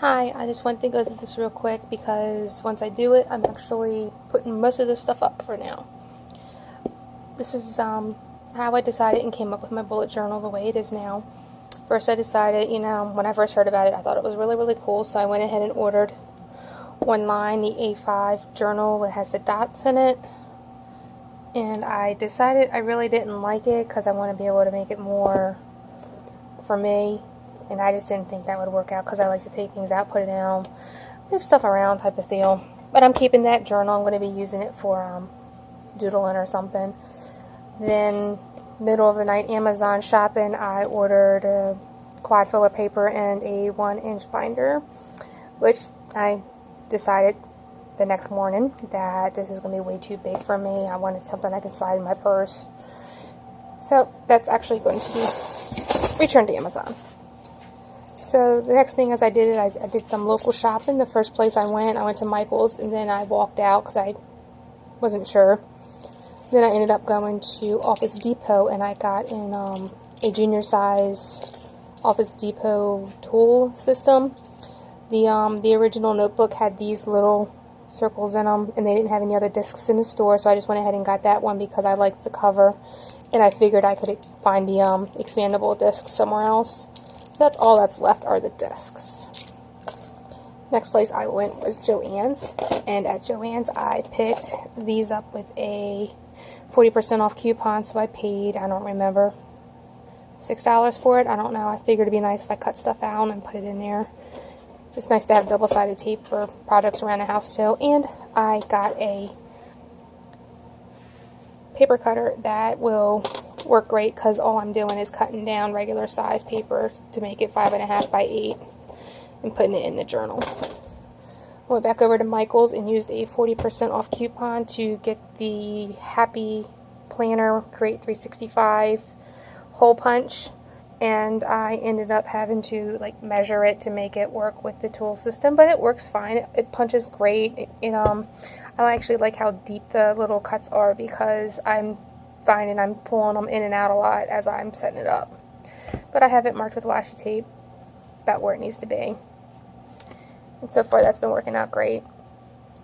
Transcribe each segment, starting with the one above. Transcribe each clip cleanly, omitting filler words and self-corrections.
Hi, I just wanted to go through this real quick because once I do it, I'm actually putting most of this stuff up for now. This is how I decided and came up with my bullet journal the way it is now. First I decided, when I first heard about it, I thought it was really, really cool, so I went ahead and ordered online the A5 journal that has the dots in it. And I decided I really didn't like it because I want to be able to make it more for me. And I just didn't think that would work out because I like to take things out, put it down, move stuff around type of deal. But I'm keeping that journal. I'm going to be using it for doodling or something. Then, middle of the night Amazon shopping, I ordered a quad filler paper and a 1-inch binder, which I decided the next morning that this is going to be way too big for me. I wanted something I could slide in my purse. So that's actually going to be returned to Amazon. So the next thing as I did some local shopping. The first place I went to Michael's, and then I walked out because I wasn't sure. Then I ended up going to Office Depot, and I got in a junior size Office Depot tool system. The original notebook had these little circles in them, and they didn't have any other discs in the store, so I just went ahead and got that one because I liked the cover, and I figured I could find the expandable disc somewhere else. That's all that's left are the discs. Next place I went was Joann's, and at Joann's I picked these up with a 40% off coupon, so I paid, I don't remember, $6 for it. I don't know. I figured it'd be nice if I cut stuff out and put it in there. Just nice to have double-sided tape for products around the house too. And I got a paper cutter that will work great because all I'm doing is cutting down regular size paper to make it 5.5 by 8 and putting it in the journal. I went back over to Michael's and used a 40% off coupon to get the Happy Planner Create 365 hole punch, and I ended up having to measure it to make it work with the tool system, but it works fine. It punches great. I actually like how deep the little cuts are because I'm finding I'm pulling them in and out a lot as I'm setting it up. But I have it marked with washi tape about where it needs to be. And so far that's been working out great.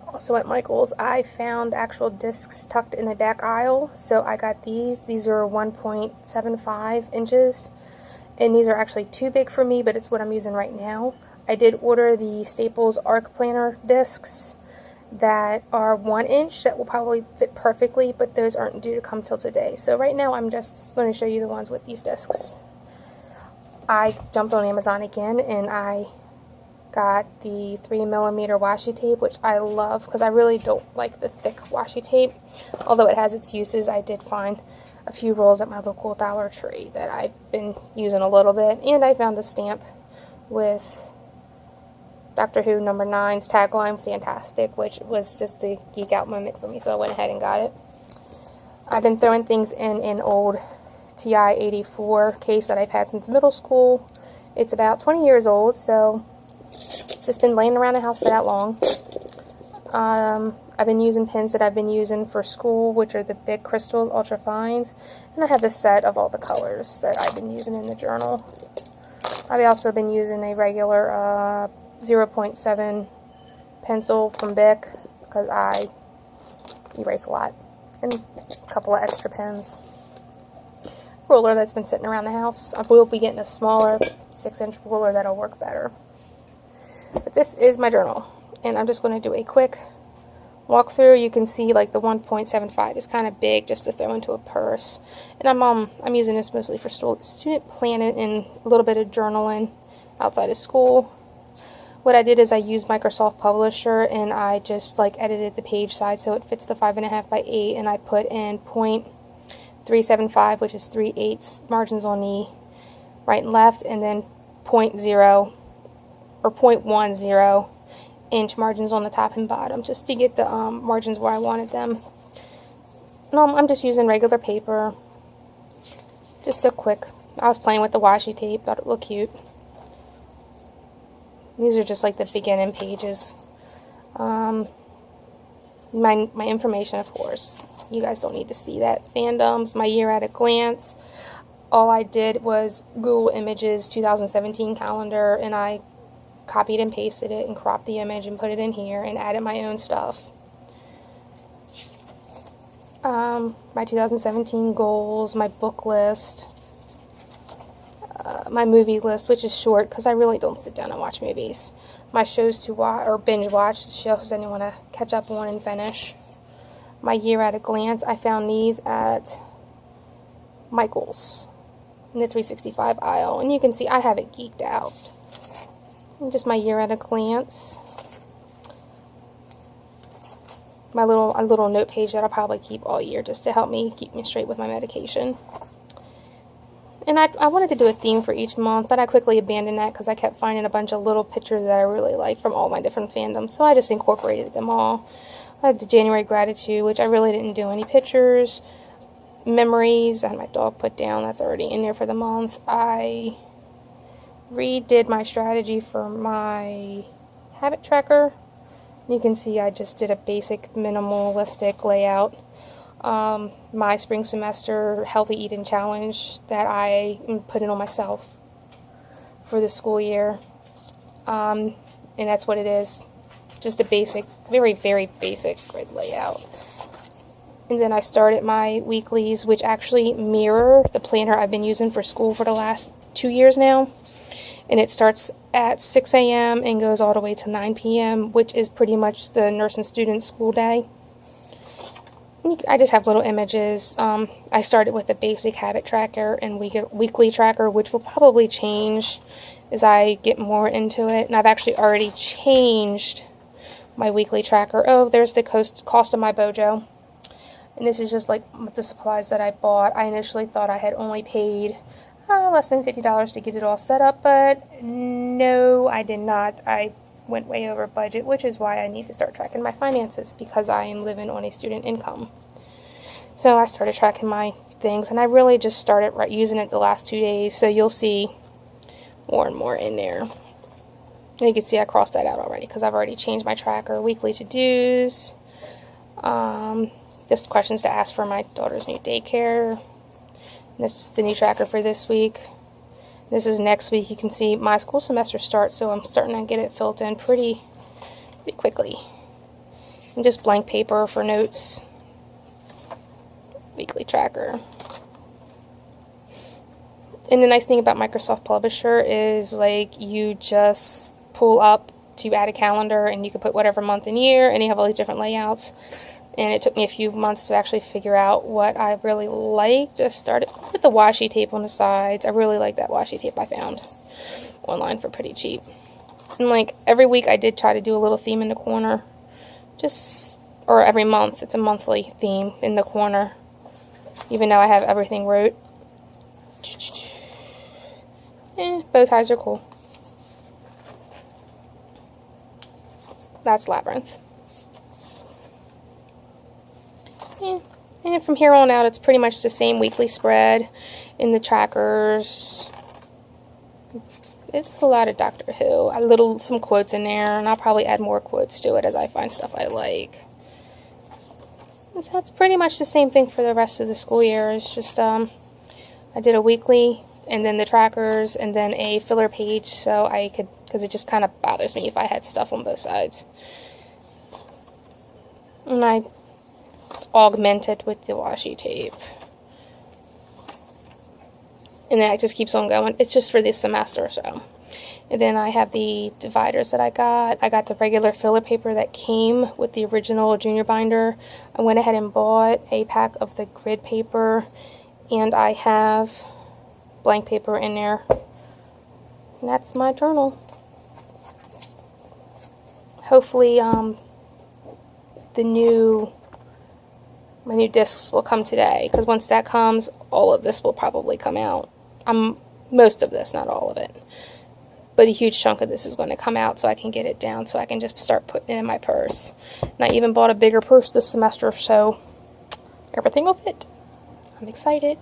Also at Michael's I found actual discs tucked in the back aisle, so I got these. These are 1.75 inches, and these are actually too big for me, but it's what I'm using right now. I did order the Staples Arc Planner discs that are 1 inch that will probably fit perfectly, but those aren't due to come till today. So right now I'm just going to show you the ones with these discs. I jumped on Amazon again and I got the 3mm washi tape, which I love because I really don't like the thick washi tape. Although it has its uses, I did find a few rolls at my local Dollar Tree that I've been using a little bit, and I found a stamp with Doctor Who number 9's tagline, fantastic, which was just a geek out moment for me, so I went ahead and got it. I've been throwing things in an old TI-84 case that I've had since middle school. It's about 20 years old, so it's just been laying around the house for that long. I've been using pens that I've been using for school, which are the big crystals, ultra fines, and I have this set of all the colors that I've been using in the journal. I've also been using a regular 0.7 pencil from Bic because I erase a lot, and a couple of extra pens. Ruler that's been sitting around the house. I will be getting a smaller 6-inch ruler that'll work better. But this is my journal, and I'm just going to do a quick walkthrough. You can see the 1.75 is kind of big just to throw into a purse, and I'm using this mostly for student planning and a little bit of journaling outside of school. What I did is I used Microsoft Publisher, and I just edited the page size so it fits the 5.5 by 8, and I put in 0.375, which is 3/8 margins on the right and left, and then 0.0 or 0.10 inch margins on the top and bottom, just to get the margins where I wanted them. I'm just using regular paper. Just a quick. I was playing with the washi tape, thought it looked cute. These are just the beginning pages. My information, of course. You guys don't need to see that. Fandoms, my year at a glance. All I did was Google Images 2017 calendar, and I copied and pasted it and cropped the image and put it in here and added my own stuff. My 2017 goals, my book list, my movie list, which is short because I really don't sit down and watch movies. My shows to watch or binge watch, shows I want to catch up on and finish. My year at a glance, I found these at Michael's in the 365 aisle, and you can see I have it geeked out. And just my year at a glance. A little note page that I'll probably keep all year just to help me keep me straight with my medication. And I wanted to do a theme for each month, but I quickly abandoned that because I kept finding a bunch of little pictures that I really liked from all my different fandoms, so I just incorporated them all. I had the January gratitude, which I really didn't do any pictures. Memories, I had my dog put down, that's already in there for the month. I redid my strategy for my habit tracker. You can see I just did a basic minimalistic layout. My spring semester healthy eating challenge that I am putting on myself for the school year. And that's what it is. Just a basic, very, very basic grid layout. And then I started my weeklies, which actually mirror the planner I've been using for school for the last 2 years now. And it starts at 6 a.m. and goes all the way to 9 p.m., which is pretty much the nurse and student school day. I just have little images. I started with a basic habit tracker and weekly tracker, which will probably change as I get more into it. And I've actually already changed my weekly tracker. Oh, there's the cost of my Bujo. And this is just like the supplies that I bought. I initially thought I had only paid less than $50 to get it all set up, but no, I did not. I went way over budget, which is why I need to start tracking my finances, because I am living on a student income. So I started tracking my things, and I really just started using it the last 2 days, so you'll see more and more in there. And you can see I crossed that out already because I've already changed my tracker. Weekly to-dos, just questions to ask for my daughter's new daycare. This is the new tracker for this week. This is next week. You can see my school semester starts, so I'm starting to get it filled in pretty quickly. And just blank paper for notes. Weekly tracker. And the nice thing about Microsoft Publisher is, like, you just pull up to add a calendar, and you can put whatever month and year, and you have all these different layouts. And it took me a few months to actually figure out what I really liked. I started with the washi tape on the sides. I really like that washi tape I found online for pretty cheap. And like every week I did try to do a little theme in the corner. Or every month. It's a monthly theme in the corner. Even though I have everything wrote. Bow ties are cool. That's Labyrinth. And from here on out, it's pretty much the same weekly spread in the trackers. It's a lot of Doctor Who. Some quotes in there, and I'll probably add more quotes to it as I find stuff I like. And so it's pretty much the same thing for the rest of the school year. It's just, I did a weekly, and then the trackers, and then a filler page, so I could, because it just kind of bothers me if I had stuff on both sides. And I augmented with the washi tape. And then it just keeps on going. It's just for this semester or so. And then I have the dividers that I got. I got the regular filler paper that came with the original junior binder. I went ahead and bought a pack of the grid paper, and I have blank paper in there. And that's my journal. Hopefully my new discs will come today, because once that comes, all of this will probably come out. Most of this, not all of it. But a huge chunk of this is going to come out so I can get it down, so I can just start putting it in my purse. And I even bought a bigger purse this semester, so everything will fit. I'm excited.